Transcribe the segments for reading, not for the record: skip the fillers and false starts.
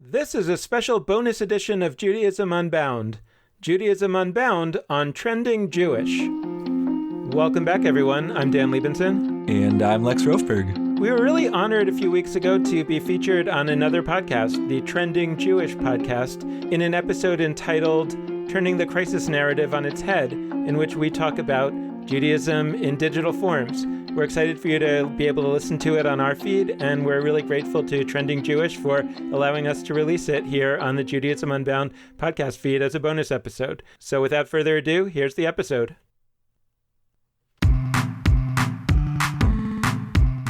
This is a special bonus edition of Judaism Unbound. Judaism Unbound on Trending Jewish. Welcome back, everyone. I'm Dan Liebenson. And I'm Lex Rofberg. We were really honored a few weeks ago to be featured on another podcast, the Trending Jewish podcast, in an episode entitled Turning the Crisis Narrative on Its Head, in which we talk about Judaism in digital forms. We're excited for you to be able to listen to it on our feed, and we're really grateful to Trending Jewish for allowing us to release it here on the Judaism Unbound podcast feed as a bonus episode. So without further ado, here's the episode.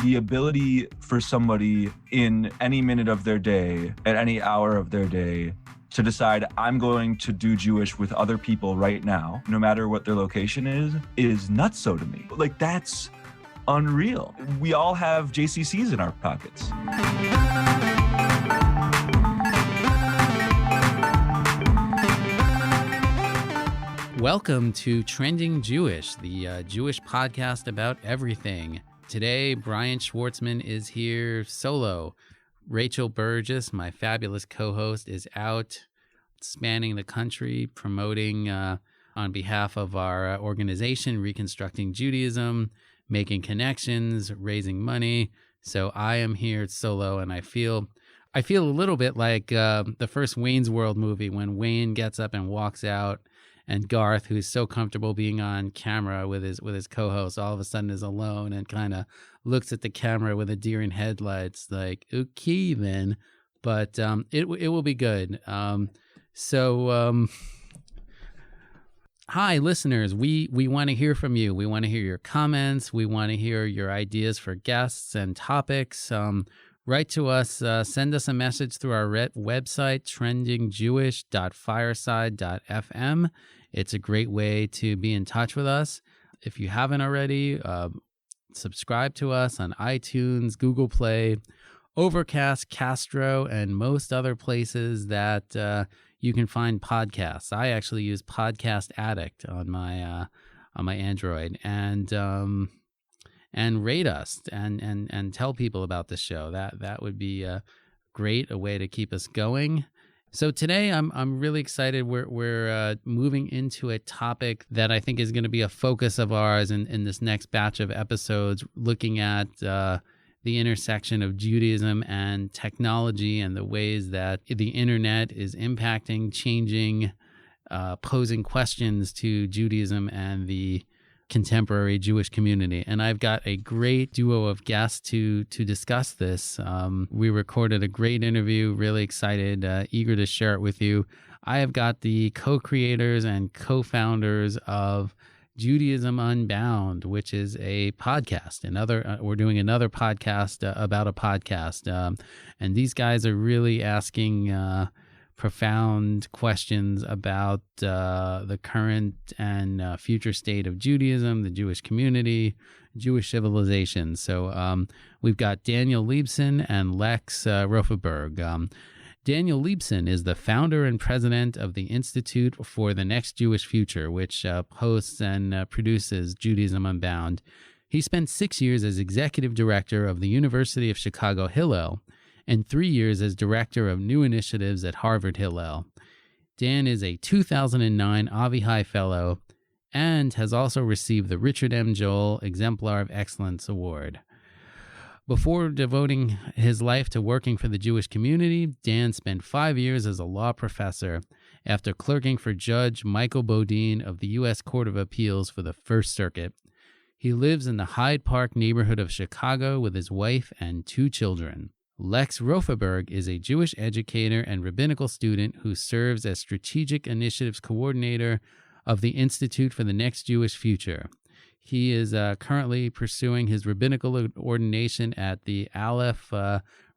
The ability for somebody in any minute of their day, at any hour of their day, to decide I'm going to do Jewish with other people right now, no matter what their location is nutso to me. Like, that's unreal. We all have JCCs in our pockets. Welcome to Trending Jewish, the Jewish podcast about everything. Today, Brian Schwartzman is here solo. Rachel Burgess, my fabulous co-host, is out spanning the country promoting on behalf of our organization, Reconstructing Judaism, making connections, raising money. So I am here solo, and I feel a little bit like the first Wayne's World movie when Wayne gets up and walks out, and Garth, who's so comfortable being on camera with his co-host, all of a sudden is alone and kind of looks at the camera with a deer in headlights, like, okay then, but it will be good. Hi, listeners. We want to hear from you. We want to hear your comments. We want to hear your ideas for guests and topics. Write to us. Send us a message through our website, trendingjewish.fireside.fm. It's a great way to be in touch with us. If you haven't already, subscribe to us on iTunes, Google Play, Overcast, Castro, and most other places that you can find podcasts. I actually use Podcast Addict on my Android, and rate us and tell people about the show. That would be a way to keep us going. So today I'm really excited. We're moving into a topic that I think is going to be a focus of ours in this next batch of episodes, looking at the intersection of Judaism and technology and the ways that the internet is impacting, changing, posing questions to Judaism and the contemporary Jewish community. And I've got a great duo of guests to discuss this. We recorded a great interview, really excited, eager to share it with you. I have got the co-creators and co-founders of Judaism Unbound, which is a podcast. We're doing another podcast about a podcast. And these guys are really asking profound questions about the current and future state of Judaism, the Jewish community, Jewish civilization. So we've got Daniel Liebson and Lex Rofberg. Daniel Liebson is the founder and president of the Institute for the Next Jewish Future, which hosts and produces Judaism Unbound. He spent 6 years as executive director of the University of Chicago Hillel and 3 years as director of new initiatives at Harvard Hillel. Dan is a 2009 Avihai Fellow and has also received the Richard M. Joel Exemplar of Excellence Award. Before devoting his life to working for the Jewish community, Dan spent 5 years as a law professor after clerking for Judge Michael Bodine of the U.S. Court of Appeals for the First Circuit. He lives in the Hyde Park neighborhood of Chicago with his wife and 2 children. Lex Rofberg is a Jewish educator and rabbinical student who serves as Strategic Initiatives Coordinator of the Institute for the Next Jewish Future. He is currently pursuing his rabbinical ordination at the Aleph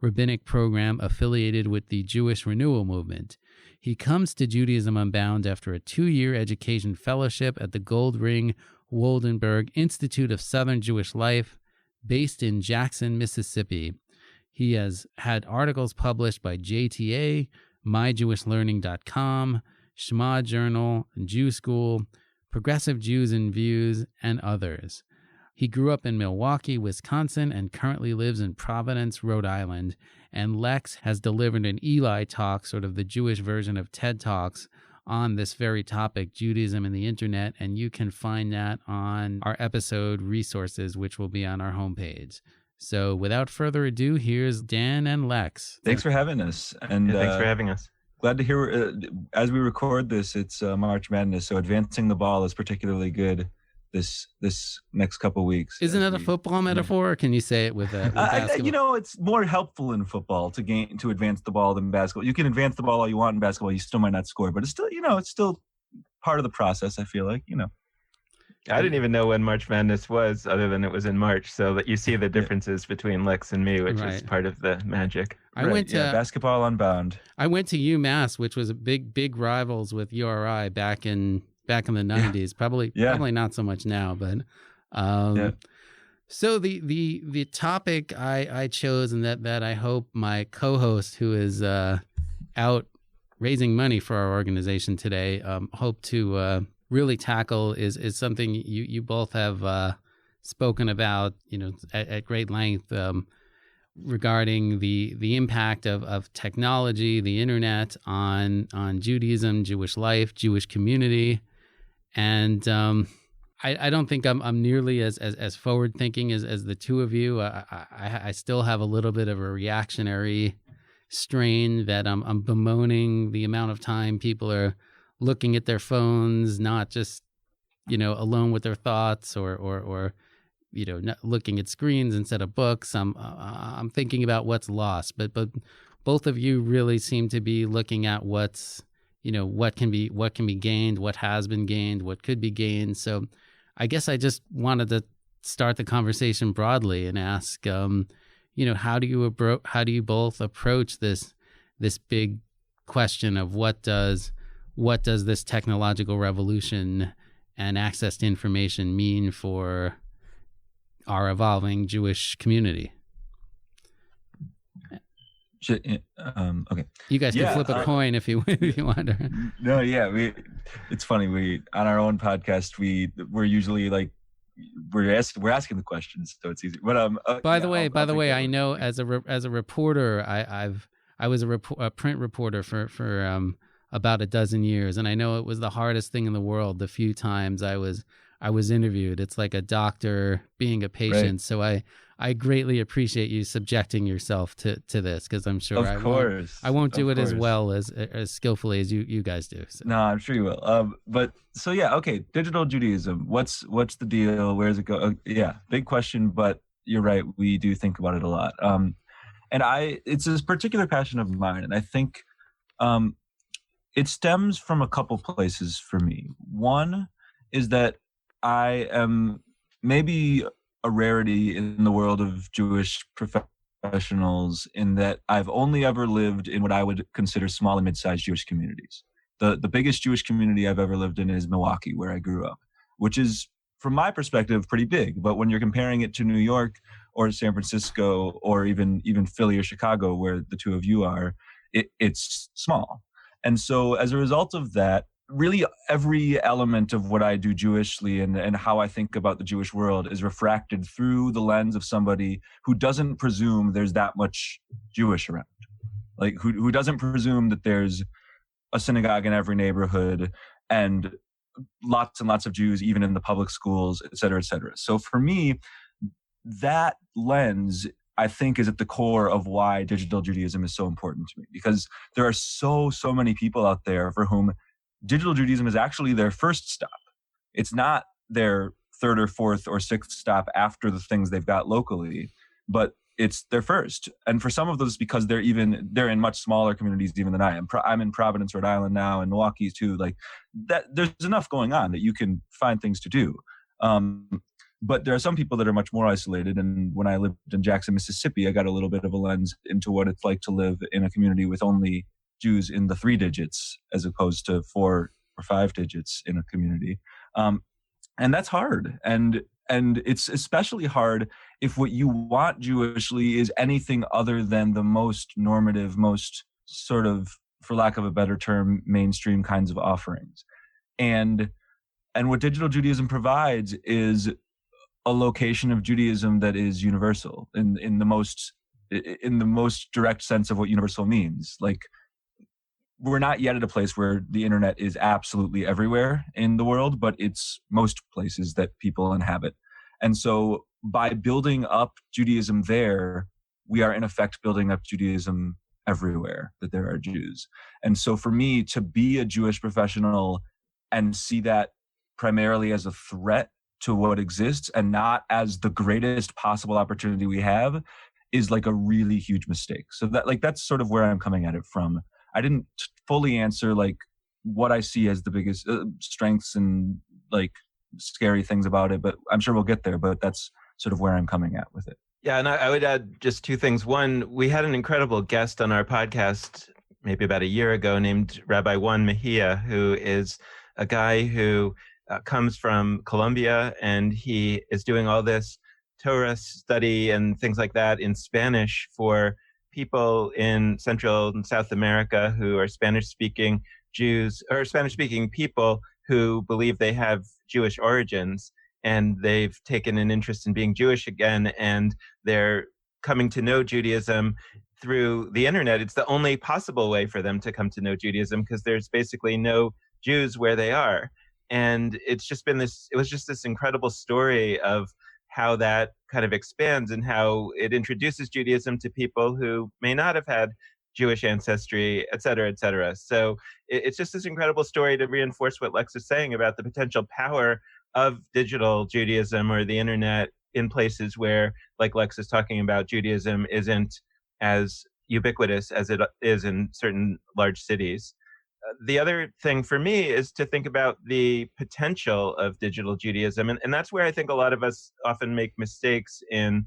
rabbinic program affiliated with the Jewish Renewal Movement. He comes to Judaism Unbound after a 2-year education fellowship at the Gold Ring Woldenberg Institute of Southern Jewish Life, based in Jackson, Mississippi. He has had articles published by JTA, MyJewishLearning.com, Shema Journal, Jew School, Progressive Jews and Views, and others. He grew up in Milwaukee, Wisconsin, and currently lives in Providence, Rhode Island. And Lex has delivered an Eli Talk, sort of the Jewish version of TED Talks, on this very topic, Judaism and the internet. And you can find that on our episode resources, which will be on our homepage. So without further ado, here's Dan and Lex. Thanks for having us. And thanks for having us. Glad to hear, as we record this, it's March Madness, so advancing the ball is particularly good this next couple weeks. Isn't it a football metaphor, or can you say it with basketball? It's more helpful in football to advance the ball than basketball. You can advance the ball all you want in basketball, you still might not score, but it's still part of the process, I feel like. I didn't even know when March Madness was, other than it was in March, so that you see the differences between Lex and me, which is part of the magic. I went to basketball Unbound. I went to UMass, which was a big rivals with URI back in the 90s. Probably not so much now, but so the topic I chose, and that I hope my co-host, who is out raising money for our organization today, hope to really tackle is something you both have spoken about, at great length, regarding the impact of technology, the internet on Judaism, Jewish life, Jewish community. And I don't think I'm nearly as forward thinking as the two of you. I still have a little bit of a reactionary strain that I'm bemoaning the amount of time people are looking at their phones, not just, alone with their thoughts or not looking at screens instead of books. I'm thinking about what's lost, but both of you really seem to be looking at what's, what can be gained, what has been gained, what could be gained. So I guess I just wanted to start the conversation broadly and ask, how do you both approach this big question of what does this technological revolution and access to information mean for our evolving Jewish community? Okay. You guys can flip a coin if you want to. No, yeah, it's funny. We on our own podcast we're usually like we're asking the questions, so it's easy. But by the way, I know as a reporter, I was a print reporter for about a dozen years, and I know it was the hardest thing in the world the few times I was interviewed. It's like a doctor being a patient. Right. So I greatly appreciate you subjecting yourself to this, because I'm sure I won't do it as well as skillfully as you guys do. So. No, I'm sure you will. But so yeah, okay. Digital Judaism. What's the deal? Where does it go? Big question. But you're right. We do think about it a lot. And it's this particular passion of mine, and I think it stems from a couple places for me. One is that I am maybe a rarity in the world of Jewish professionals in that I've only ever lived in what I would consider small and mid-sized Jewish communities. The biggest Jewish community I've ever lived in is Milwaukee, where I grew up, which is, from my perspective, pretty big. But when you're comparing it to New York or San Francisco or even Philly or Chicago, where the two of you are, it's small. And so as a result of that, really every element of what I do Jewishly and how I think about the Jewish world is refracted through the lens of somebody who doesn't presume there's that much Jewish around. Like who doesn't presume that there's a synagogue in every neighborhood and lots and lots of Jews even in the public schools, et cetera, et cetera. So for me, that lens, I think, is at the core of why digital Judaism is so important to me, because there are so many people out there for whom digital Judaism is actually their first stop. It's not their third or fourth or sixth stop after the things they've got locally, but it's their first. And for some of those, because they're in much smaller communities even than I am. I'm in Providence, Rhode Island now, and Milwaukee too. Like that, there's enough going on that you can find things to do. But there are some people that are much more isolated. And when I lived in Jackson, Mississippi, I got a little bit of a lens into what it's like to live in a community with only Jews in the 3 digits as opposed to 4 or 5 digits in a community. And that's hard. And it's especially hard if what you want Jewishly is anything other than the most normative, most sort of, for lack of a better term, mainstream kinds of offerings. And what digital Judaism provides is a location of Judaism that is universal in the most direct sense of what universal means. Like, we're not yet at a place where the internet is absolutely everywhere in the world, but it's most places that people inhabit. And so by building up Judaism there, we are in effect building up Judaism everywhere that there are Jews. And so for me to be a Jewish professional and see that primarily as a threat to what exists and not as the greatest possible opportunity we have is like a really huge mistake. So that's sort of where I'm coming at it from. I didn't fully answer like what I see as the biggest strengths and like scary things about it, but I'm sure we'll get there. But that's sort of where I'm coming at with it. Yeah, and I would add just two things. One, we had an incredible guest on our podcast maybe about a year ago named Rabbi Juan Mejia, who is a guy who comes from Colombia, and he is doing all this Torah study and things like that in Spanish for people in Central and South America who are Spanish-speaking Jews or Spanish-speaking people who believe they have Jewish origins, and they've taken an interest in being Jewish again, and they're coming to know Judaism through the internet. It's the only possible way for them to come to know Judaism because there's basically no Jews where they are. And it was just this incredible story of how that kind of expands and how it introduces Judaism to people who may not have had Jewish ancestry, et cetera, et cetera. So it's just this incredible story to reinforce what Lex is saying about the potential power of digital Judaism or the internet in places where, like Lex is talking about, Judaism isn't as ubiquitous as it is in certain large cities. The other thing for me is to think about the potential of digital Judaism. And that's where I think a lot of us often make mistakes in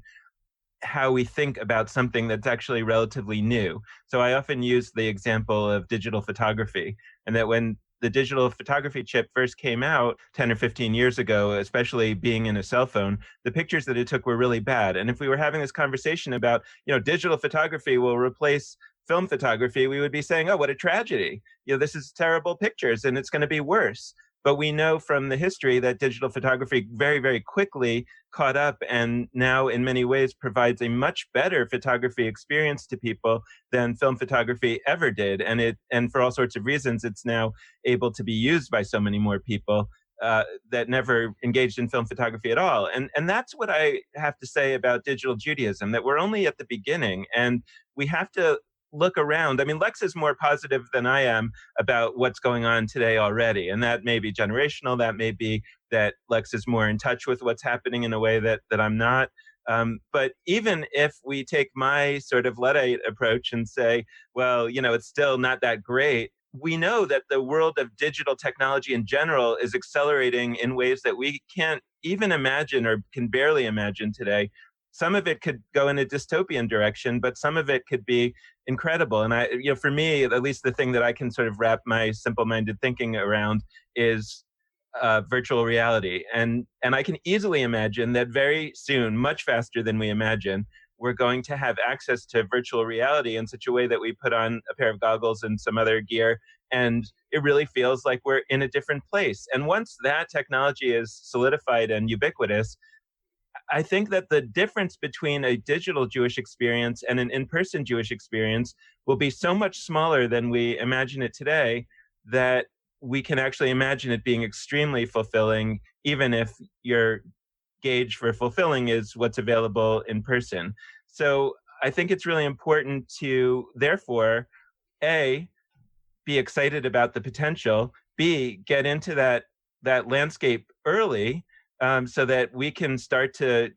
how we think about something that's actually relatively new. So I often use the example of digital photography, and that when the digital photography chip first came out 10 or 15 years ago, especially being in a cell phone, the pictures that it took were really bad. And if we were having this conversation about, digital photography will replace film photography, we would be saying, oh, what a tragedy. This is terrible pictures and it's going to be worse. But we know from the history that digital photography very, very quickly caught up and now in many ways provides a much better photography experience to people than film photography ever did. And for all sorts of reasons, it's now able to be used by so many more people that never engaged in film photography at all. And that's what I have to say about digital Judaism, that we're only at the beginning and we have to look around. I mean, Lex is more positive than I am about what's going on today already. And that may be generational. That may be that Lex is more in touch with what's happening in a way that I'm not. But even if we take my sort of Luddite approach and say, well, it's still not that great, we know that the world of digital technology in general is accelerating in ways that we can't even imagine or can barely imagine today. Some of it could go in a dystopian direction, but some of it could be incredible. And for me, at least the thing that I can sort of wrap my simple-minded thinking around is virtual reality. And I can easily imagine that very soon, much faster than we imagine, we're going to have access to virtual reality in such a way that we put on a pair of goggles and some other gear, and it really feels like we're in a different place. And once that technology is solidified and ubiquitous, I think that the difference between a digital Jewish experience and an in-person Jewish experience will be so much smaller than we imagine it today that we can actually imagine it being extremely fulfilling, even if your gauge for fulfilling is what's available in person. So I think it's really important to, therefore, A, be excited about the potential, B, get into that landscape early, so that we can start to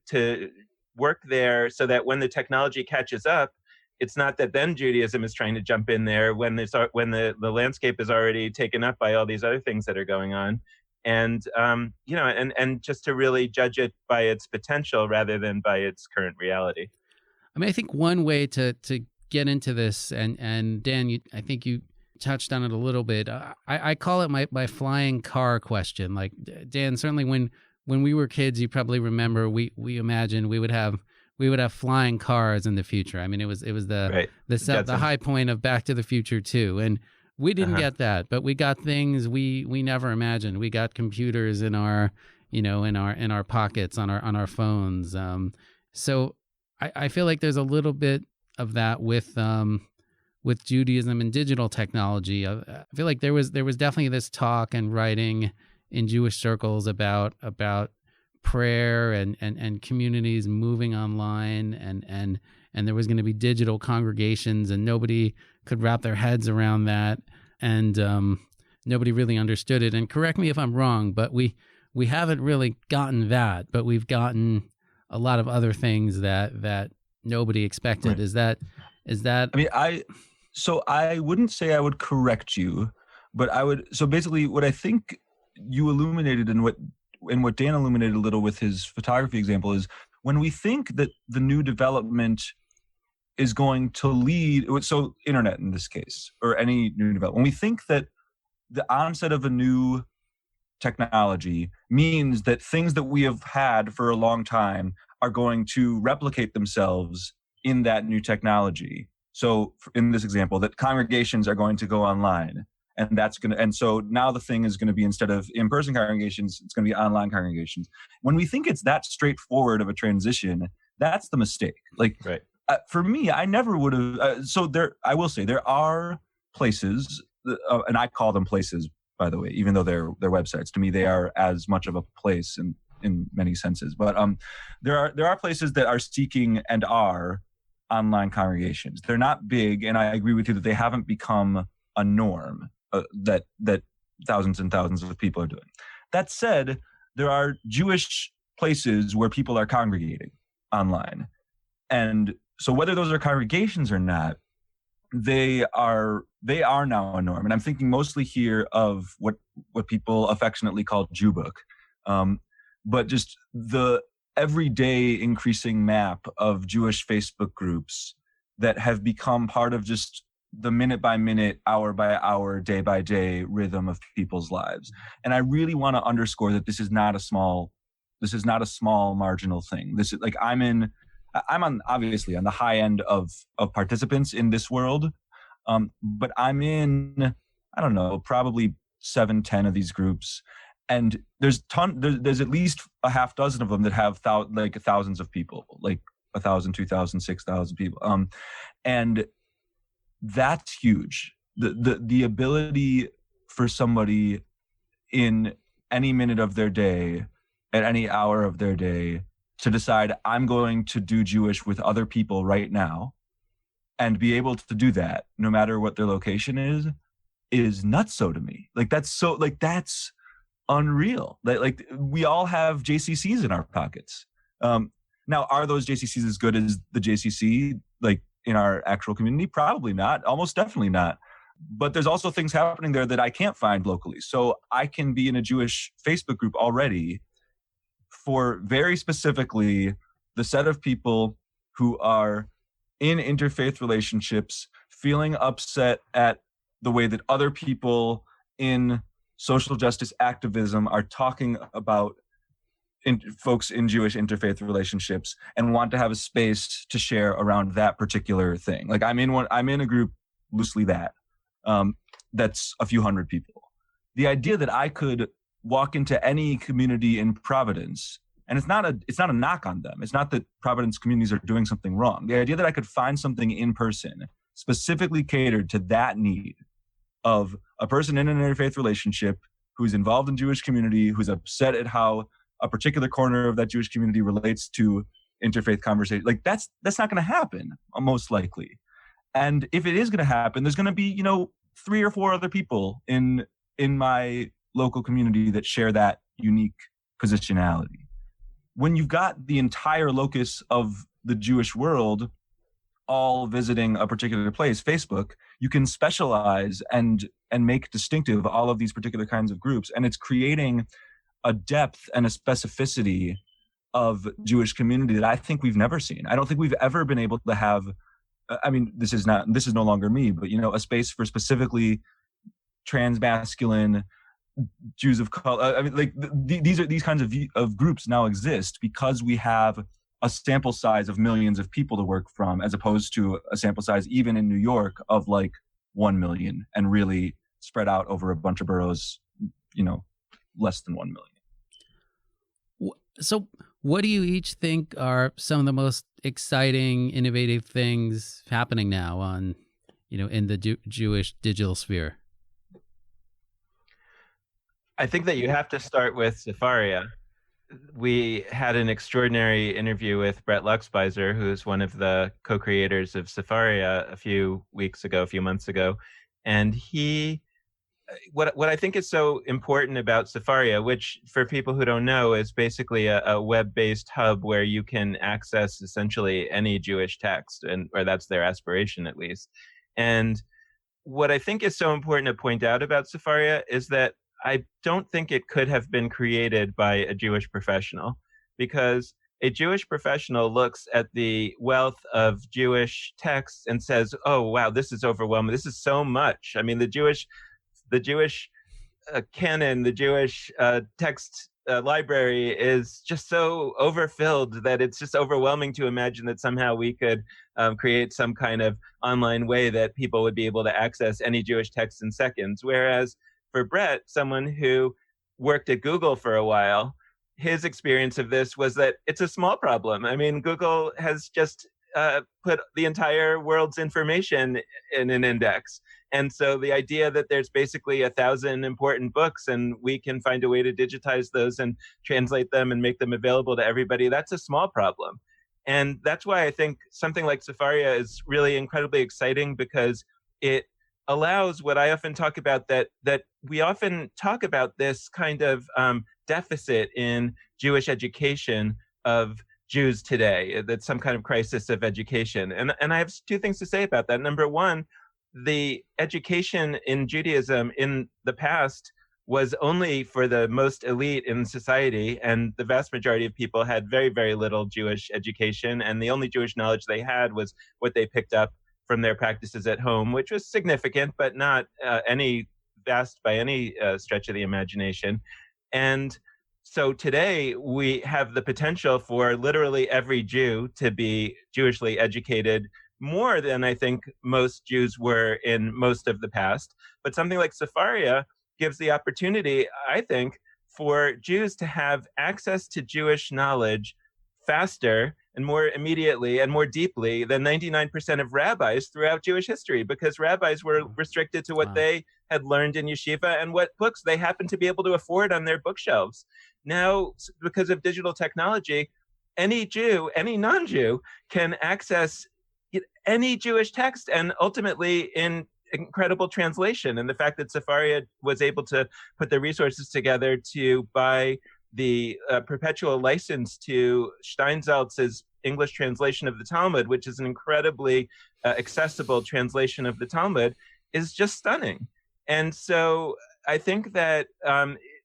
work there so that when the technology catches up, it's not that then Judaism is trying to jump in there when the landscape is already taken up by all these other things that are going on. And, and just to really judge it by its potential rather than by its current reality. I mean, I think one way to get into this, and Dan, I think you touched on it a little bit. I call it my flying car question. Like, Dan, certainly when we were kids, you probably remember we imagined we would have flying cars in the future. I mean, it was the high point of Back to the Future 2, and we didn't get that, but we got things we never imagined. We got computers in our in our pockets on our phones. So I feel like there's a little bit of that with Judaism and digital technology. I feel like there was definitely this talk and writing in Jewish circles about prayer and communities moving online, and there was going to be digital congregations, and nobody could wrap their heads around that, and nobody really understood it. And correct me if I'm wrong, but we haven't really gotten that, but we've gotten a lot of other things that nobody expected. Right. Is that? I mean, I wouldn't say I would correct you, but I would. So basically, what I think you illuminated and what Dan illuminated a little with his photography example is when we think that the new development is going to lead, so internet in this case, or any new development, when we think that the onset of a new technology means that things that we have had for a long time are going to replicate themselves in that new technology. So in this example, that congregations are going to go online, and so now the thing is going to be, instead of in-person congregations, it's going to be online congregations. When we think it's that straightforward of a transition, that's the mistake. Like, right. For me, I never would have. I will say there are places, and I call them places, by the way, even though they're websites. To me, they are as much of a place in many senses. But there are places that are seeking and are online congregations. They're not big, and I agree with you that they haven't become a norm that thousands and thousands of people are doing. That said, there are Jewish places where people are congregating online, and so whether those are congregations or not, they are now a norm. And I'm thinking mostly here of what people affectionately call Jewbook, but just the everyday increasing map of Jewish Facebook groups that have become part of just the minute by minute, hour by hour, day by day rhythm of people's lives. And I really want to underscore that this is not a small marginal thing. This is like, I'm obviously on the high end of participants in this world. But I'm in, I don't know, probably 7-10 of these groups. And there's at least a half dozen of them that have thousands of people, like 1,000, 2,000, 6,000 people. And that's huge. The ability for somebody in any minute of their day, at any hour of their day, to decide I'm going to do Jewish with other people right now, and be able to do that no matter what their location is nutso to me. That's unreal. Like we all have JCCs in our pockets. Now, are those JCCs as good as the JCC like in our actual community? Probably not. Almost definitely not. But there's also things happening there that I can't find locally. So I can be in a Jewish Facebook group already for very specifically the set of people who are in interfaith relationships, feeling upset at the way that other people in social justice activism are talking about folks in Jewish interfaith relationships, and want to have a space to share around that particular thing. Like I'm in a group, loosely that's a few hundred people. The idea that I could walk into any community in Providence, and it's not a knock on them. It's not that Providence communities are doing something wrong. The idea that I could find something in person specifically catered to that need of a person in an interfaith relationship who's involved in Jewish community, who's upset at how a particular corner of that Jewish community relates to interfaith conversation. Like that's not going to happen, most likely. And if it is going to happen, there's going to be, 3 or 4 other people in my local community that share that unique positionality. When you've got the entire locus of the Jewish world all visiting a particular place, Facebook, you can specialize and make distinctive all of these particular kinds of groups. And it's creating a depth and a specificity of Jewish community that I think we've never seen. I don't think we've ever been able to have, this is no longer me, but a space for specifically transmasculine Jews of color. These kinds of groups now exist because we have a sample size of millions of people to work from, as opposed to a sample size even in New York of like 1 million, and really spread out over a bunch of boroughs, less than 1 million. So what do you each think are some of the most exciting, innovative things happening now on, in the Jewish digital sphere? I think that you have to start with Sefaria. We had an extraordinary interview with Brett Luxbizer, who's one of the co-creators of Sefaria, a few months ago. And what I think is so important about Sefaria, which for people who don't know is basically a web-based hub where you can access essentially any Jewish text, or that's their aspiration at least. And what I think is so important to point out about Sefaria is that I don't think it could have been created by a Jewish professional, because a Jewish professional looks at the wealth of Jewish texts and says, "Oh, wow, this is overwhelming. This is so much." I mean, the Jewish canon, the Jewish text library is just so overfilled that it's just overwhelming to imagine that somehow we could create some kind of online way that people would be able to access any Jewish text in seconds. Whereas for Brett, someone who worked at Google for a while, his experience of this was that it's a small problem. I mean, Google has just put the entire world's information in an index. And so the idea that there's basically 1,000 important books and we can find a way to digitize those and translate them and make them available to everybody, that's a small problem. And that's why I think something like Sefaria is really incredibly exciting, because it allows what I often talk about, that we often talk about this kind of deficit in Jewish education of Jews today, that's some kind of crisis of education. And I have two things to say about that. Number one, the education in Judaism in the past was only for the most elite in society, and the vast majority of people had very, very little Jewish education, and the only Jewish knowledge they had was what they picked up from their practices at home, which was significant, but not any vast by any stretch of the imagination. And so today we have the potential for literally every Jew to be Jewishly educated, more than I think most Jews were in most of the past. But something like Sefaria gives the opportunity, I think, for Jews to have access to Jewish knowledge faster and more immediately and more deeply than 99% of rabbis throughout Jewish history, because rabbis were restricted to what they had learned in yeshiva and what books they happened to be able to afford on their bookshelves. Now, because of digital technology, any Jew, any non-Jew can access any Jewish text, and ultimately in incredible translation. And the fact that Sefaria was able to put the resources together to buy the perpetual license to Steinsaltz's English translation of the Talmud, which is an incredibly accessible translation of the Talmud, is just stunning. And so I think that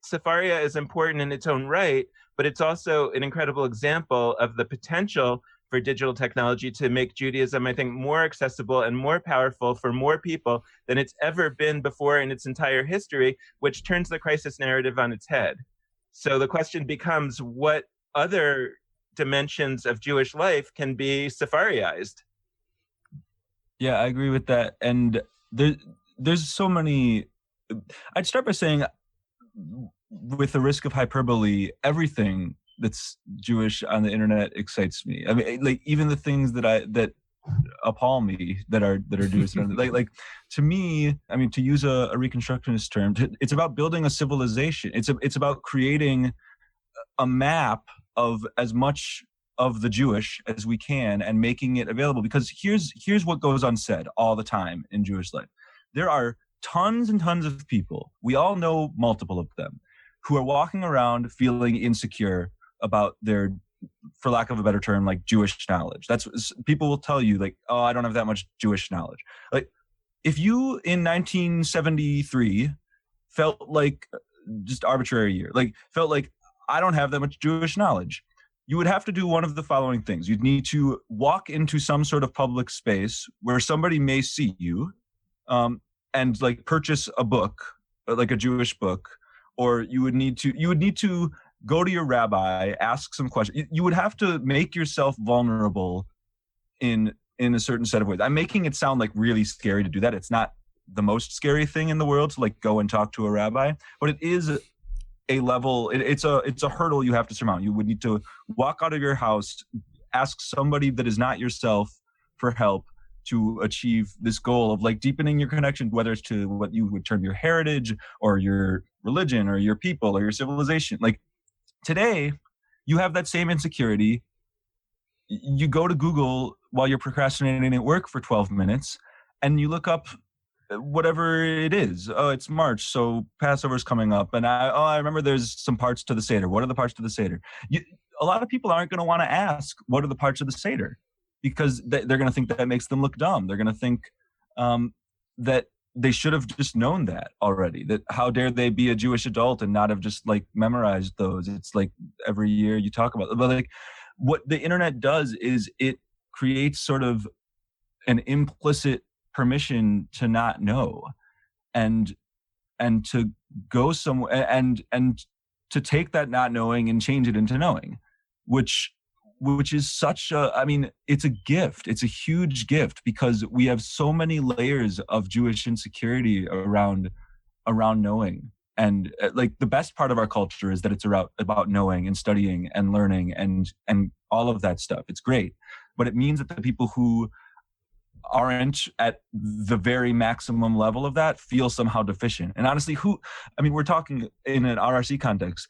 Sefaria is important in its own right, but it's also an incredible example of the potential for digital technology to make Judaism, I think, more accessible and more powerful for more people than it's ever been before in its entire history, which turns the crisis narrative on its head. So the question becomes, what other dimensions of Jewish life can be Sefariized? Yeah, I agree with that. And there's so many. I'd start by saying, with the risk of hyperbole, everything that's Jewish on the internet excites me. I mean, like, even the things that appall me that are Jewish. like to me, I mean, to use a Reconstructionist term, it's about building a civilization. It's about creating a map of as much of the Jewish as we can and making it available. Because here's what goes unsaid all the time in Jewish life. There are tons and tons of people, we all know multiple of them, who are walking around feeling insecure about their, for lack of a better term, like Jewish knowledge. That's, people will tell you, like, oh, I don't have that much Jewish knowledge. Like, if you in 1973 felt like, just arbitrary year, like felt like I don't have that much Jewish knowledge, you would have to do one of the following things. You'd need to walk into some sort of public space where somebody may see you, and like purchase a book, like a Jewish book, or you would need to go to your rabbi, ask some questions. You would have to make yourself vulnerable in a certain set of ways. I'm making it sound like really scary to do that. It's not the most scary thing in the world to like go and talk to a rabbi, but it is a level. It's a hurdle you have to surmount. You would need to walk out of your house, ask somebody that is not yourself for help to achieve this goal of like deepening your connection, whether it's to what you would term your heritage or your religion or your people or your civilization. Like today, you have that same insecurity. You go to Google while you're procrastinating at work for 12 minutes and you look up whatever it is. Oh, it's March, so Passover's coming up. And I remember there's some parts to the Seder. What are the parts to the Seder? A lot of people aren't going to want to ask, what are the parts of the Seder? Because they're going to think that makes them look dumb. They're going to think that they should have just known that already. That how dare they be a Jewish adult and not have just like memorized those? It's like every year you talk about it. But like what the internet does is it creates sort of an implicit permission to not know, and to go somewhere and to take that not knowing and change it into knowing, which is such a, I mean, it's a gift. It's a huge gift because we have so many layers of Jewish insecurity around knowing. And like the best part of our culture is that it's about knowing and studying and learning and all of that stuff. It's great. But it means that the people who aren't at the very maximum level of that feel somehow deficient. And honestly, we're talking in an RRC context.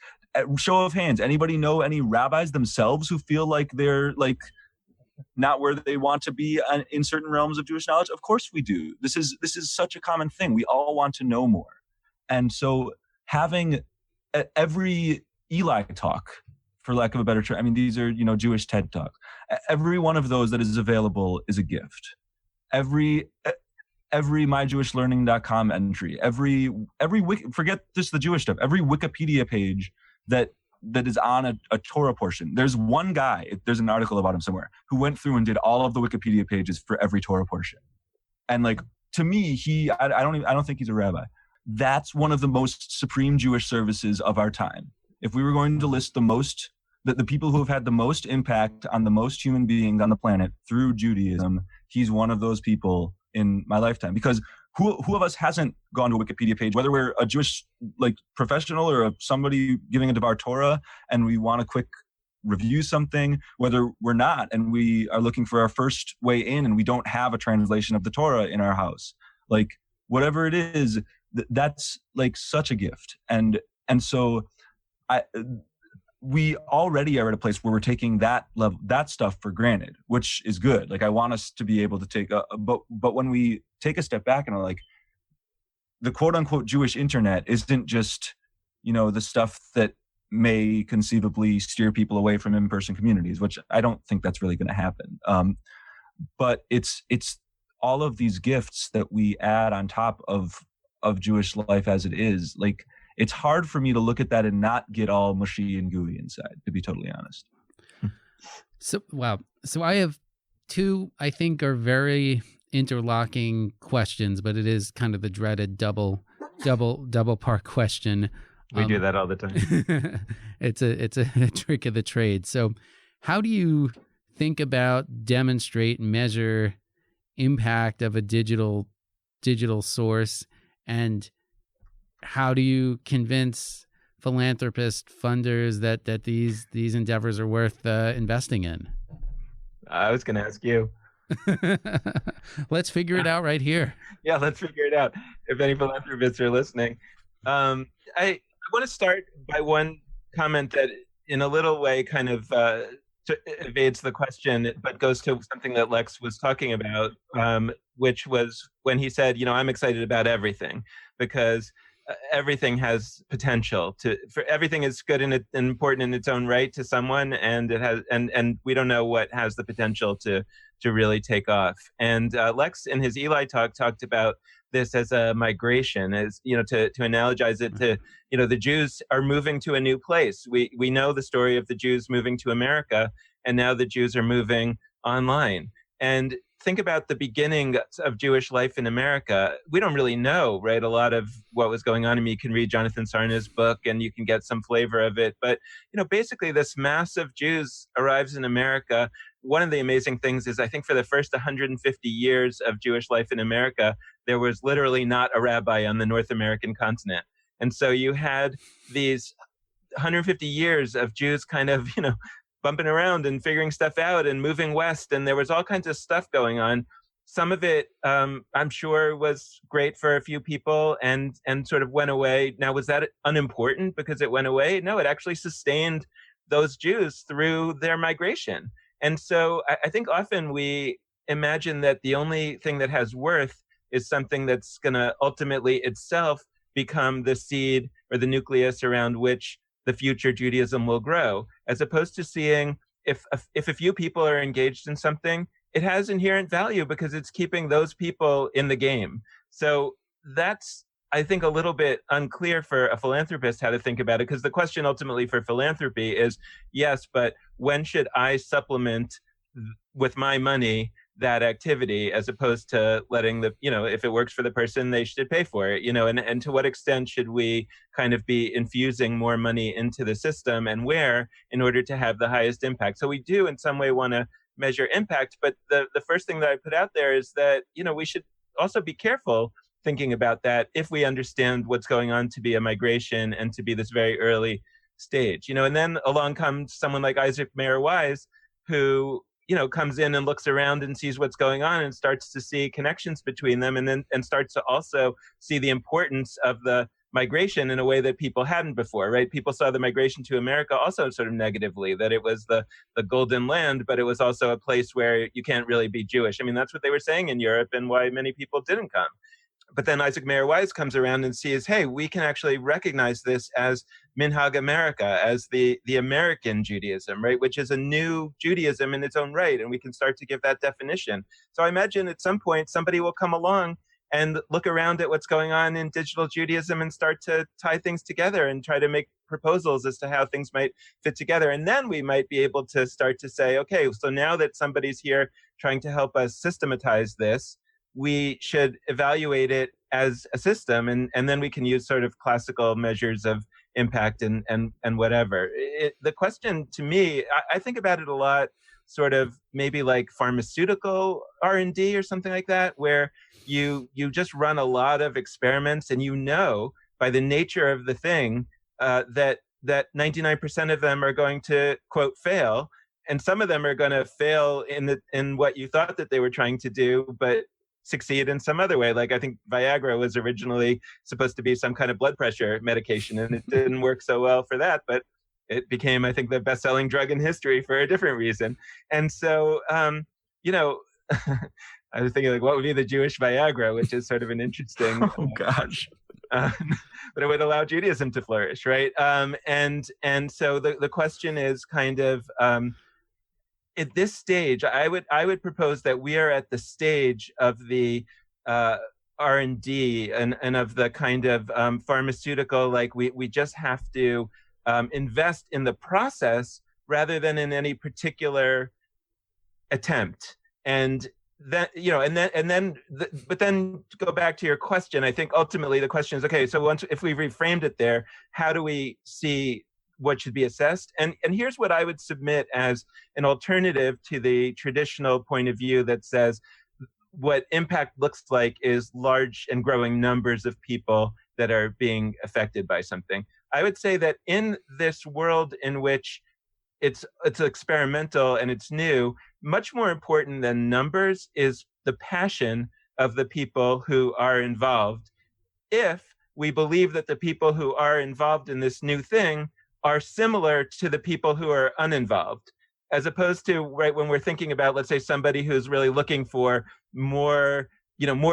Show of hands, anybody know any rabbis themselves who feel like they're like not where they want to be in certain realms of Jewish knowledge? Of course we do. This is such a common thing. We all want to know more. And so having every Eli talk, for lack of a better term, I mean, these are, Jewish TED Talks. Every one of those that is available is a gift. Every myjewishlearning.com entry, every forget just the Jewish stuff, every Wikipedia page that is on a Torah portion. There's one guy, there's an article about him somewhere, who went through and did all of the Wikipedia pages for every Torah portion. And like, to me, I don't think he's a rabbi. That's one of the most supreme Jewish services of our time. If we were going to list the people who have had the most impact on the most human beings on the planet through Judaism, he's one of those people in my lifetime. Because who of us hasn't gone to a Wikipedia page, whether we're a Jewish like professional or somebody giving a Devar Torah and we want to quick review something, whether we're not and we are looking for our first way in and we don't have a translation of the Torah in our house, like whatever it is, that's like such a gift. And so we already are at a place where we're taking that stuff for granted, which is good. Like I want us to be able to take but when we take a step back and are like, the quote unquote Jewish internet isn't just, the stuff that may conceivably steer people away from in-person communities, which I don't think that's really going to happen. But it's all of these gifts that we add on top of Jewish life as it is. Like, it's hard for me to look at that and not get all mushy and gooey inside, to be totally honest. So, wow. So I have two, I think, are very interlocking questions, but it is kind of the dreaded double part question. We do that all the time. It's a trick of the trade. So how do you think about, demonstrate, measure impact of a digital source, and how do you convince philanthropists, funders that these endeavors are worth investing in? I was going to ask you. Let's figure it out right here. Yeah, let's figure it out. If any philanthropists are listening, I want to start by one comment that, in a little way, kind of evades the question, but goes to something that Lex was talking about, which was when he said, I'm excited about everything because everything has potential for everything is good and important in its own right to someone, and it has, and we don't know what has the potential to really take off. And Lex in his Eli talk talked about this as a migration, as to analogize it to the Jews are moving to a new place. We know the story of the Jews moving to America, and now the Jews are moving online. And think about the beginning of Jewish life in America. We don't really know, right, a lot of what was going on. I mean, you can read Jonathan Sarna's book and you can get some flavor of it. But, basically this mass of Jews arrives in America. One of the amazing things is, I think for the first 150 years of Jewish life in America, there was literally not a rabbi on the North American continent. And so you had these 150 years of Jews kind of, bumping around and figuring stuff out and moving west. And there was all kinds of stuff going on. Some of it, I'm sure, was great for a few people and sort of went away. Now, was that unimportant because it went away? No, it actually sustained those Jews through their migration. And so I think often we imagine that the only thing that has worth is something that's going to ultimately itself become the seed or the nucleus around which the future Judaism will grow, as opposed to seeing if a few people are engaged in something, it has inherent value because it's keeping those people in the game. So that's, I think, a little bit unclear for a philanthropist how to think about it, because the question ultimately for philanthropy is, yes, but when should I supplement with my money that activity, as opposed to letting if it works for the person, they should pay for it, and to what extent should we kind of be infusing more money into the system and where in order to have the highest impact. So we do in some way want to measure impact, but the first thing that I put out there is that, we should also be careful thinking about that if we understand what's going on to be a migration and to be this very early stage, and then along comes someone like Isaac Mayer Wise, who comes in and looks around and sees what's going on and starts to see connections between them, and starts to also see the importance of the migration in a way that people hadn't before, right? People saw the migration to America also sort of negatively, that it was the golden land, but it was also a place where you can't really be Jewish. I mean, that's what they were saying in Europe and why many people didn't come. But then Isaac Mayer Wise comes around and sees, hey, we can actually recognize this as Minhag America, as the American Judaism, right? Which is a new Judaism in its own right. And we can start to give that definition. So I imagine at some point somebody will come along and look around at what's going on in digital Judaism and start to tie things together and try to make proposals as to how things might fit together. And then we might be able to start to say, okay, so now that somebody's here trying to help us systematize this, we should evaluate it as a system, and then we can use sort of classical measures of impact and whatever. The question to me, I think about it a lot, sort of maybe like pharmaceutical R&D or something like that, where you just run a lot of experiments and by the nature of the thing that 99% of them are going to, quote, fail, and some of them are going to fail in what you thought that they were trying to do, but succeed in some other way. Like I think Viagra was originally supposed to be some kind of blood pressure medication, and it didn't work so well for that, but it became, I think, the best-selling drug in history for a different reason. And so, I was thinking, like, what would be the Jewish Viagra, which is sort of an interesting... Oh, gosh. But it would allow Judaism to flourish, right? And so the question is kind of... at this stage, I would propose that we are at the stage of the R&D and of the kind of pharmaceutical, like we just have to invest in the process rather than in any particular attempt. And that, but then to go back to your question, I think ultimately the question is, okay, so if we reframed it there, how do we see what should be assessed? And here's what I would submit as an alternative to the traditional point of view that says what impact looks like is large and growing numbers of people that are being affected by something. I would say that in this world in which it's experimental and it's new, much more important than numbers is the passion of the people who are involved. If we believe that the people who are involved in this new thing are similar to the people who are uninvolved, as opposed to, right, when we're thinking about, let's say, somebody who's really looking for more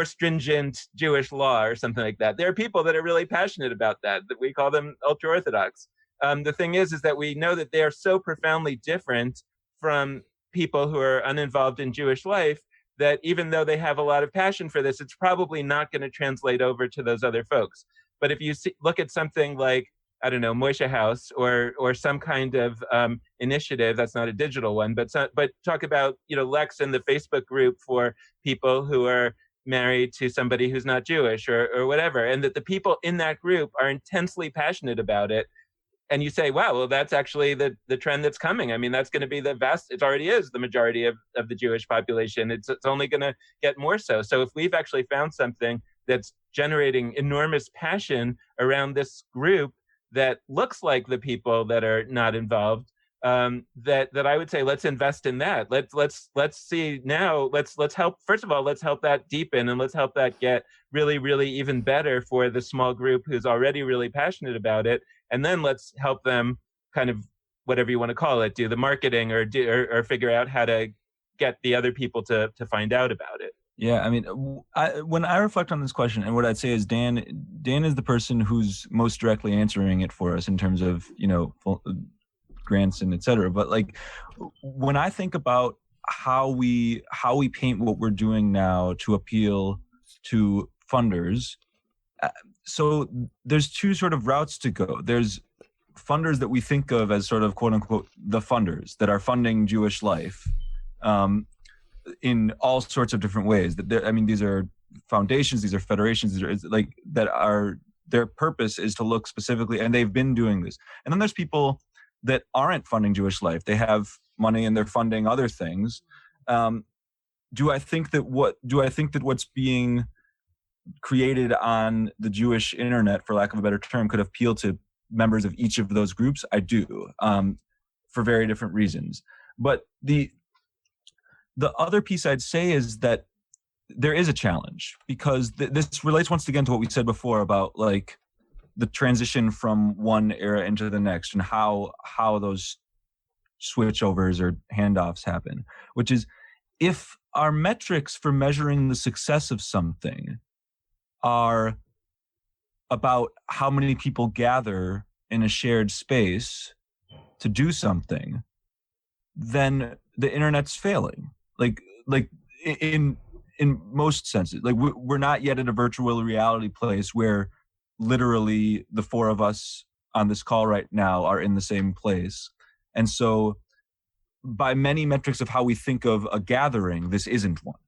stringent Jewish law or something like that. There are people that are really passionate about that we call them ultra-Orthodox. The thing is that we know that they are so profoundly different from people who are uninvolved in Jewish life that even though they have a lot of passion for this, it's probably not going to translate over to those other folks. But if you look at something like, I don't know, Moshe House or some kind of initiative, that's not a digital one, but talk about, Lex and the Facebook group for people who are married to somebody who's not Jewish or whatever, and that the people in that group are intensely passionate about it. And you say, wow, well, that's actually the trend that's coming. I mean, that's going to be it already is the majority of the Jewish population. It's only going to get more so. So if we've actually found something that's generating enormous passion around this group, that looks like the people that are not involved, that I would say let's invest in that. Let's see now. Let's help. First of all, let's help that deepen, and let's help that get really, really even better for the small group who's already really passionate about it. And then let's help them kind of, whatever you want to call it, do the marketing or figure out how to get the other people to find out about it. Yeah, I mean, when I reflect on this question, and what I'd say is Dan is the person who's most directly answering it for us in terms of, grants and et cetera. But like, when I think about how we paint what we're doing now to appeal to funders, so there's two sort of routes to go. There's funders that we think of as sort of quote unquote the funders that are funding Jewish life in all sorts of different ways. These are foundations, these are federations, these are like that are, their purpose is to look specifically, and they've been doing this. And then there's people that aren't funding Jewish life. They have money and they're funding other things. Do I think that what's being created on the Jewish internet, for lack of a better term, could appeal to members of each of those groups? I do, for very different reasons. But the other piece I'd say is that there is a challenge, because this relates once again to what we said before about like the transition from one era into the next, and how those switchovers or handoffs happen, which is, if our metrics for measuring the success of something are about how many people gather in a shared space to do something, then the internet's failing. Like in most senses, like we're not yet at a virtual reality place where literally the four of us on this call right now are in the same place. And so by many metrics of how we think of a gathering, this isn't one.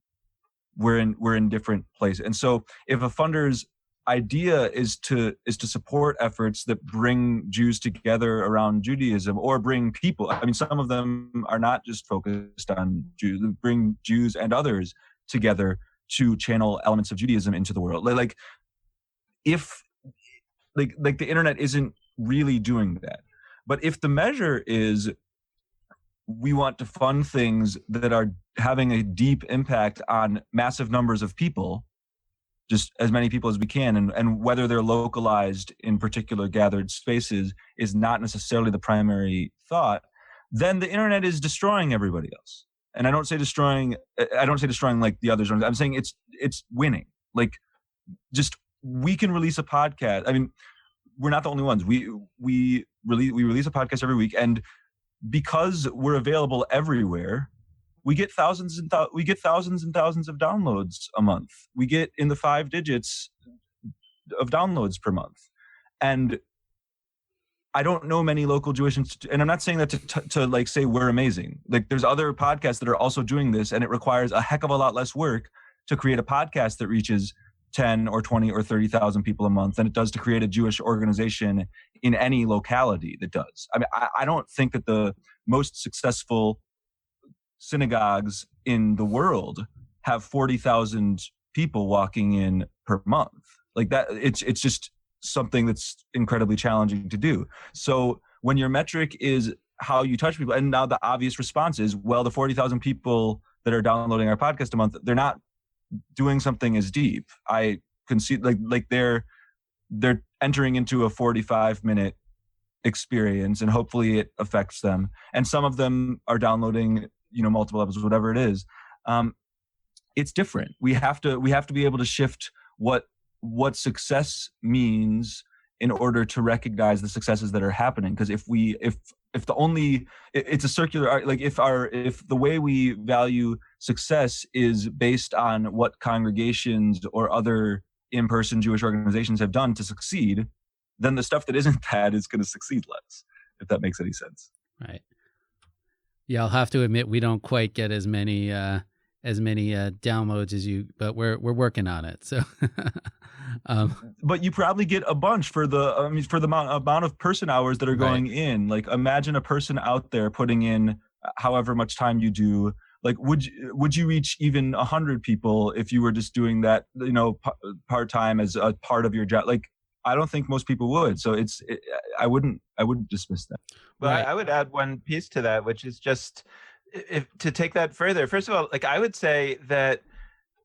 We're in different places. And so if a funder's idea is to support efforts that bring Jews together around Judaism, or bring people, I mean, some of them are not just focused on Jews, bring Jews and others together to channel elements of Judaism into the world. Like if like the internet isn't really doing that. But if the measure is we want to fund things that are having a deep impact on massive numbers of people, just as many people as we can, and whether they're localized in particular gathered spaces is not necessarily the primary thought, then the internet is destroying everybody else. And I don't say destroying like the others. I'm saying it's winning. Like, just, we can release a podcast. I mean, we're not the only ones. We release a podcast every week, and because we're available everywhere, we get thousands and thousands of downloads a month. We get in the 5 digits of downloads per month. And I don't know many local Jewish institutions, and I'm not saying that to like say we're amazing. Like, there's other podcasts that are also doing this, and it requires a heck of a lot less work to create a podcast that reaches 10 or 20 or 30,000 people a month than it does to create a Jewish organization in any locality that does. I mean, I don't think that the most successful synagogues in the world have 40,000 people walking in per month. Like that, it's just something that's incredibly challenging to do. So when your metric is how you touch people, and now the obvious response is, well, the 40,000 people that are downloading our podcast a month, they're not doing something as deep. I can see like they're entering into a 45-minute experience, and hopefully it affects them. And some of them are downloading, multiple episodes, whatever it is. It's different. We have to be able to shift what success means in order to recognize the successes that are happening. Because it's a circular, like if the way we value success is based on what congregations or other in-person Jewish organizations have done to succeed, then the stuff that isn't that is going to succeed less, if that makes any sense. Right. Yeah, I'll have to admit we don't quite get as many downloads as you, but we're working on it. So, but you probably get a bunch for the amount of person hours that are going in. Like, imagine a person out there putting in however much time you do. Like, would you reach even 100 people if you were just doing that, part time as a part of your job? Like, I don't think most people would. So I wouldn't dismiss that. Well, Right. I would add one piece to that, which is just to take that further. First of all, like I would say that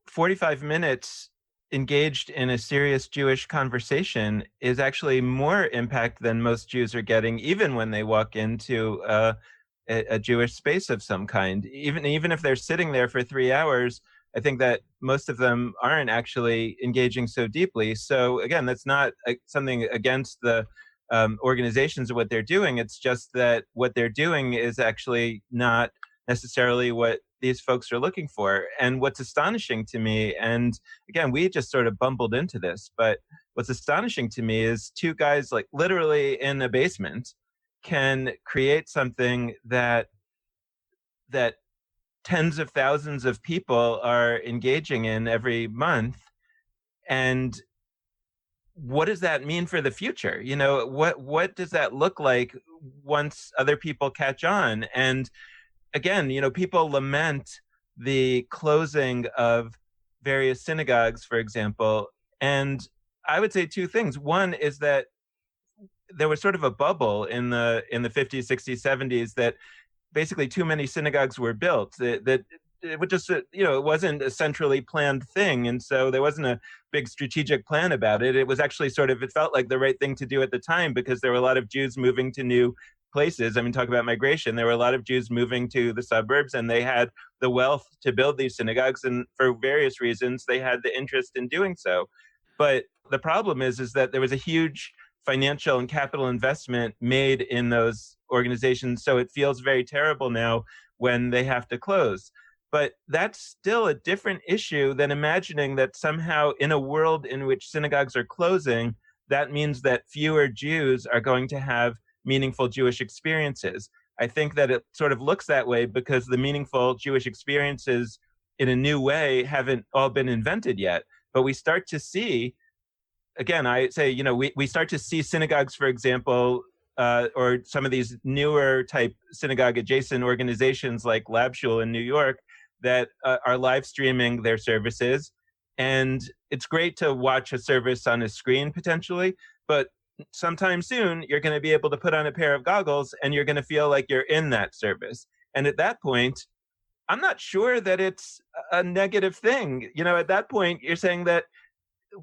45 minutes engaged in a serious Jewish conversation is actually more impact than most Jews are getting, even when they walk into a Jewish space of some kind. Even if they're sitting there for 3 hours, I think that most of them aren't actually engaging so deeply. So again, that's not something against the organizations of what they're doing. It's just that what they're doing is actually not necessarily what these folks are looking for. And what's astonishing to me, and again, we just sort of bumbled into this, but what's astonishing to me is two guys like literally in a basement can create something that tens of thousands of people are engaging in every month. And what does that mean for the future? You know, what does that look like once other people catch on? And again, you know, people lament the closing of various synagogues, for example. And I would say two things. One is that there was sort of a bubble in the 50s, 60s, 70s that basically too many synagogues were built, that it would just, you know, it wasn't a centrally planned thing. And so there wasn't a big strategic plan about it. It was actually sort of, it felt like the right thing to do at the time because there were a lot of Jews moving to new places. I mean, talk about migration. There were a lot of Jews moving to the suburbs and they had the wealth to build these synagogues. And for various reasons, they had the interest in doing so. But the problem is that there was a huge financial and capital investment made in those organizations. So it feels very terrible now when they have to close. But that's still a different issue than imagining that somehow in a world in which synagogues are closing, that means that fewer Jews are going to have meaningful Jewish experiences. I think that it sort of looks that way because the meaningful Jewish experiences in a new way haven't all been invented yet. But we start to see, again, I say, you know, we start to see synagogues, for example, or some of these newer type synagogue adjacent organizations like LabShul in New York that are live streaming their services. And it's great to watch a service on a screen potentially, but sometime soon you're going to be able to put on a pair of goggles and you're going to feel like you're in that service. And at that point, I'm not sure that it's a negative thing. You know, at that point, you're saying that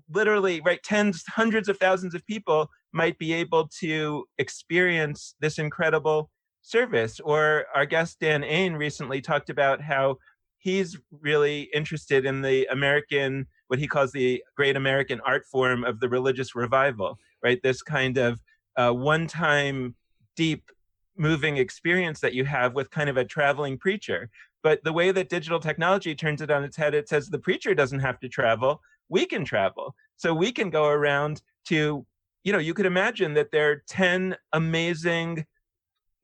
literally, right, tens, hundreds of thousands of people might be able to experience this incredible service. Or our guest Dan Ain recently talked about how he's really interested in the American, what he calls the great American art form of the religious revival, right? This kind of one-time, deep, moving experience that you have with kind of a traveling preacher. But the way that digital technology turns it on its head, it says the preacher doesn't have to travel. We can travel. So we can go around to, you know, you could imagine that there are 10 amazing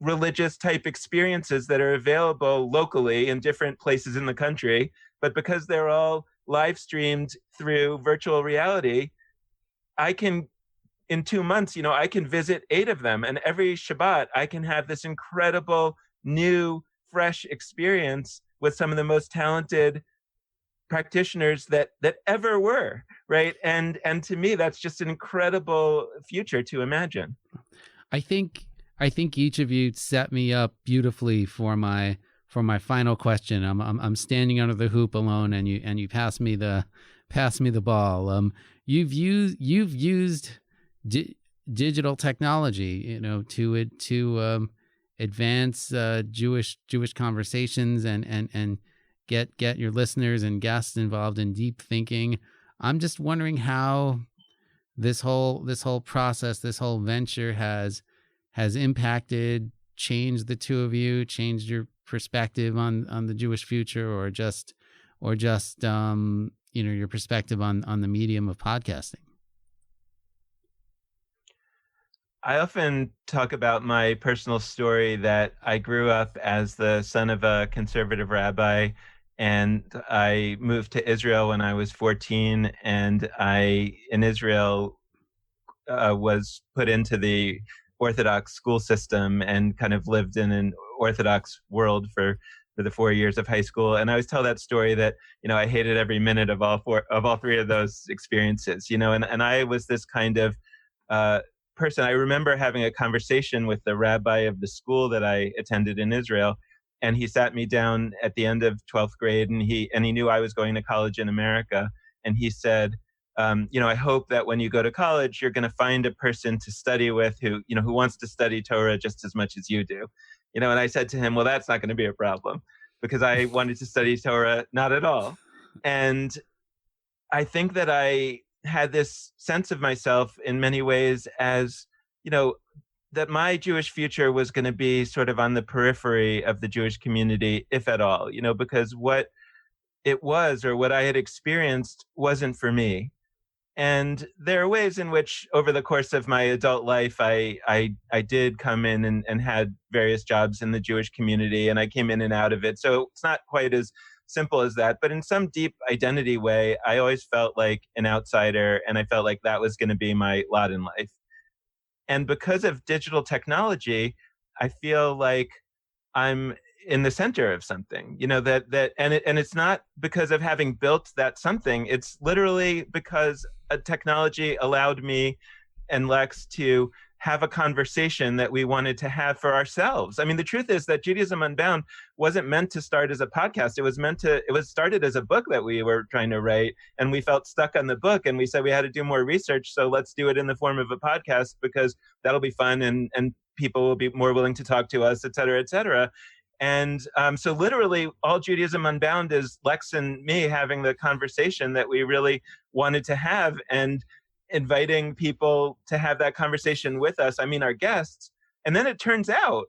religious type experiences that are available locally in different places in the country. But because they're all live streamed through virtual reality, I can, in 2 months, you know, I can visit 8 of them. And every Shabbat, I can have this incredible, new, fresh experience with some of the most talented practitioners that ever were, right? And to me, that's just an incredible future to imagine. I think each of you set me up beautifully for my final question. I'm standing under the hoop alone, and you pass me the ball. You've used digital technology, you know, to advance Jewish conversations and get your listeners and guests involved in deep thinking. I'm just wondering how this whole process, this whole venture has impacted, changed the two of you, changed your perspective on the Jewish future, or just you know, your perspective on the medium of podcasting. I often talk about my personal story that I grew up as the son of a conservative rabbi, and I moved to Israel when I was 14, and I, in Israel, was put into the Orthodox school system and kind of lived in an Orthodox world for the 4 years of high school. And I always tell that story that, you know, I hated every minute of all three of those experiences, you know, and I was this kind of person. I remember having a conversation with the rabbi of the school that I attended in Israel, and he sat me down at the end of 12th grade, and he knew I was going to college in America, and he said, I hope that when you go to college, you're going to find a person to study with who wants to study Torah just as much as you do. And I said to him, well, that's not going to be a problem, because I wanted to study Torah not at all. And I think that I had this sense of myself in many ways as, that my Jewish future was going to be sort of on the periphery of the Jewish community, if at all, because what it was or what I had experienced wasn't for me. And there are ways in which over the course of my adult life, I did come in and had various jobs in the Jewish community, and I came in and out of it. So it's not quite as simple as that. But in some deep identity way, I always felt like an outsider, and I felt like that was going to be my lot in life. And because of digital technology, I feel like I'm in the center of something, and it's not because of having built that something. It's literally because a technology allowed me and Lex to have a conversation that we wanted to have for ourselves. I mean, the truth is that Judaism Unbound wasn't meant to start as a podcast. It was started as a book that we were trying to write, and we felt stuck on the book, and we said we had to do more research. So let's do it in the form of a podcast, because that'll be fun, and people will be more willing to talk to us, et cetera, et cetera. And so literally all Judaism Unbound is Lex and me having the conversation that we really wanted to have, and inviting people to have that conversation with us. I mean, our guests. And then it turns out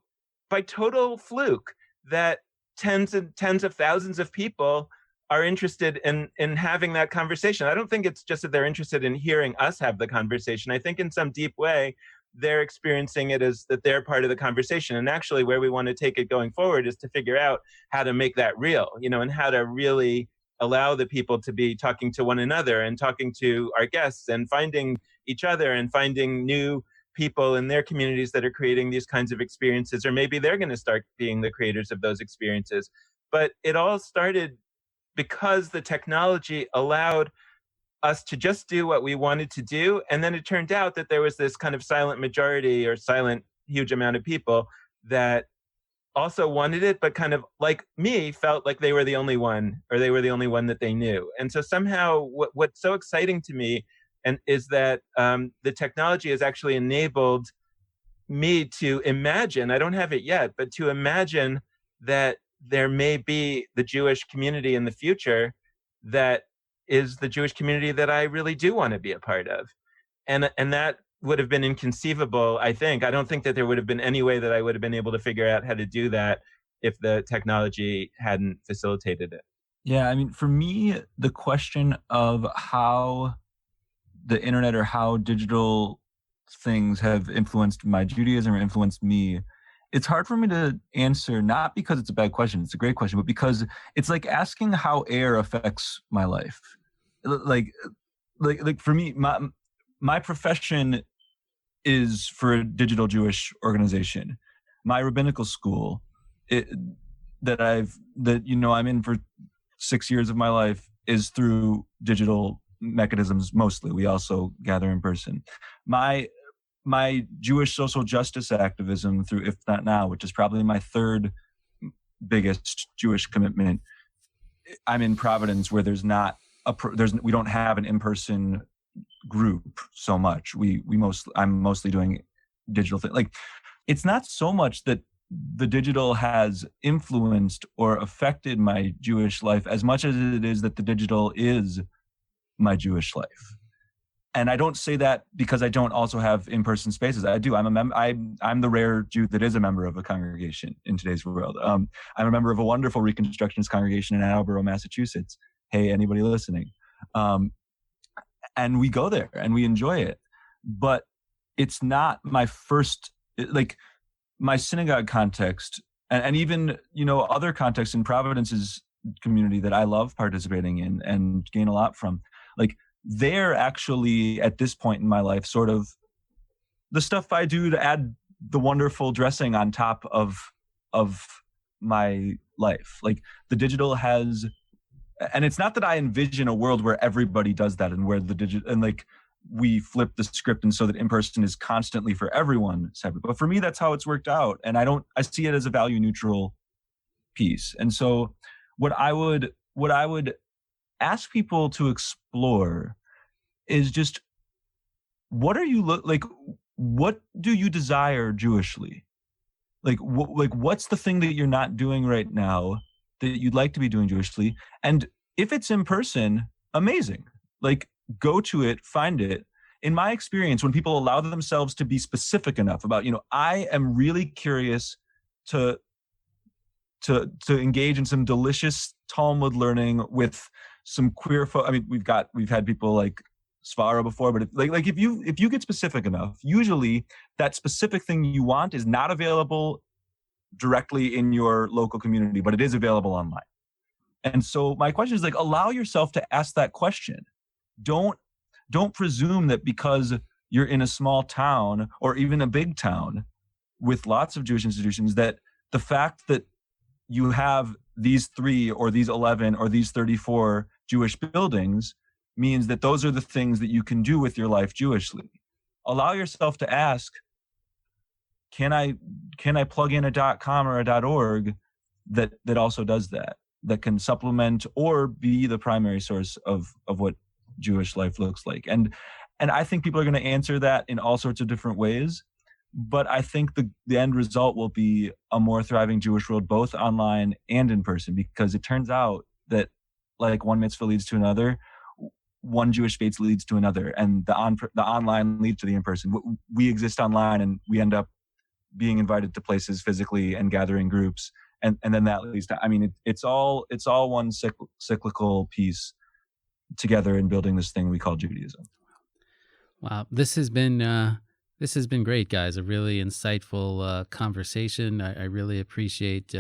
by total fluke that tens and tens of thousands of people are interested in having that conversation. I don't think it's just that they're interested in hearing us have the conversation. I think in some deep way, they're experiencing it as that they're part of the conversation. And actually where we want to take it going forward is to figure out how to make that real, and how to really allow the people to be talking to one another and talking to our guests and finding each other and finding new people in their communities that are creating these kinds of experiences, or maybe they're going to start being the creators of those experiences. But it all started because the technology allowed us to just do what we wanted to do. And then it turned out that there was this kind of silent majority or silent huge amount of people that also wanted it, but kind of like me felt like they were the only one, or they were the only one that they knew. And so somehow what's so exciting to me is that the technology has actually enabled me to imagine, I don't have it yet, but to imagine that there may be the Jewish community in the future that is the Jewish community that I really do want to be a part of. And that would have been inconceivable, I think. I don't think that there would have been any way that I would have been able to figure out how to do that if the technology hadn't facilitated it. Yeah, I mean, for me, the question of how the internet or how digital things have influenced my Judaism or influenced me, it's hard for me to answer, not because it's a bad question, it's a great question, but because it's like asking how air affects my life. Like for me, my profession is for a digital Jewish organization. My rabbinical school that I'm in for 6 years of my life is through digital mechanisms mostly. We also gather in person. My Jewish social justice activism through If Not Now, which is probably my third biggest Jewish commitment. I'm in Providence, where we don't have an in-person group so much. I'm mostly doing digital thing. Like, it's not so much that the digital has influenced or affected my Jewish life as much as it is that the digital is my Jewish life. And I don't say that because I don't also have in-person spaces. I do. I'm the rare Jew that is a member of a congregation in today's world. I'm a member of a wonderful Reconstructionist congregation in Ann Arbor, Massachusetts. Hey, anybody listening? And we go there and we enjoy it. But it's not my first, like my synagogue context, and even, other contexts in Providence's community that I love participating in and gain a lot from. Like, they're actually, at this point in my life, sort of the stuff I do to add the wonderful dressing on top of my life. Like, the digital has, and it's not that I envision a world where everybody does that and where the digital, and like we flip the script and so that in-person is constantly for everyone separate. But for me, that's how it's worked out. And I see it as a value neutral piece. And so what I would ask people to explore is just, what are you like, what do you desire Jewishly? Like what's the thing that you're not doing right now that you'd like to be doing Jewishly? And if it's in person, amazing. Like, go to it, find it. In my experience, when people allow themselves to be specific enough about, I am really curious to engage in some delicious Talmud learning with some queer I mean, we've had people like Svara before, but if you get specific enough, usually that specific thing you want is not available directly in your local community, but it is available online. And so my question is, like, allow yourself to ask that question. Don't presume that because you're in a small town or even a big town with lots of Jewish institutions, that the fact that you have these 3 or these 11 or these 34 Jewish buildings means that those are the things that you can do with your life Jewishly. Allow yourself to ask, can I plug in a .com or a .org that also does that can supplement or be the primary source of what Jewish life looks like? And I think people are going to answer that in all sorts of different ways. But I think the end result will be a more thriving Jewish world, both online and in person, because it turns out that, like, one mitzvah leads to another, one Jewish faith leads to another, and the online leads to the in-person. We exist online, and we end up being invited to places physically and gathering groups, and then that leads to, I mean, it's all one cyclical piece together in building this thing we call Judaism. Wow, this has been great, guys. A really insightful conversation. I really appreciate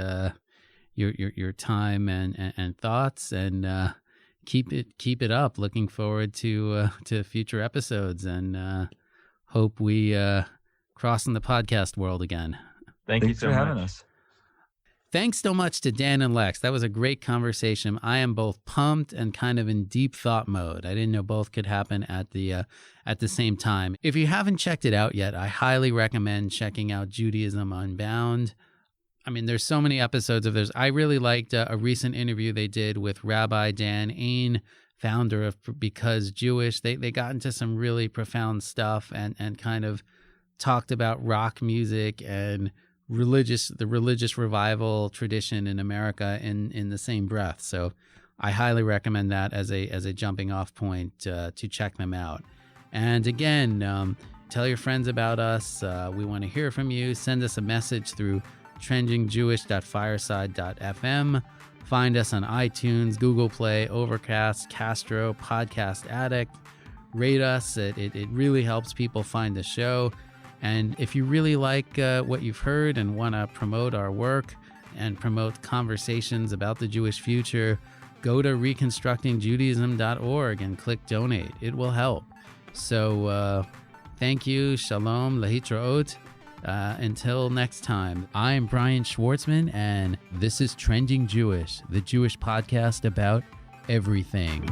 your time and thoughts, and keep it up. Looking forward to future episodes, and hope we cross in the podcast world again. Thanks you so for much. having us. Thanks so much to Dan and Lex. That was a great conversation. I am both pumped and kind of in deep thought mode. I didn't know both could happen at the same time. If you haven't checked it out yet, I highly recommend checking out Judaism Unbound. I mean, there's so many episodes of this. I really liked a recent interview they did with Rabbi Dan Ain, founder of Because Jewish. They got into some really profound stuff and kind of talked about rock music and the religious revival tradition in America in the same breath. So I highly recommend that as a jumping off point to check them out. And again, tell your friends about us. We want to hear from you. Send us a message through trendingjewish.fireside.fm. Find us on iTunes, Google Play, Overcast, Castro, Podcast Addict. Rate us. It really helps people find the show. And if you really like what you've heard and want to promote our work and promote conversations about the Jewish future, go to reconstructingjudaism.org and click donate. It will help. So thank you. Shalom. Lahitraot. Until next time, I'm Brian Schwartzman, and this is Trending Jewish, the Jewish podcast about everything.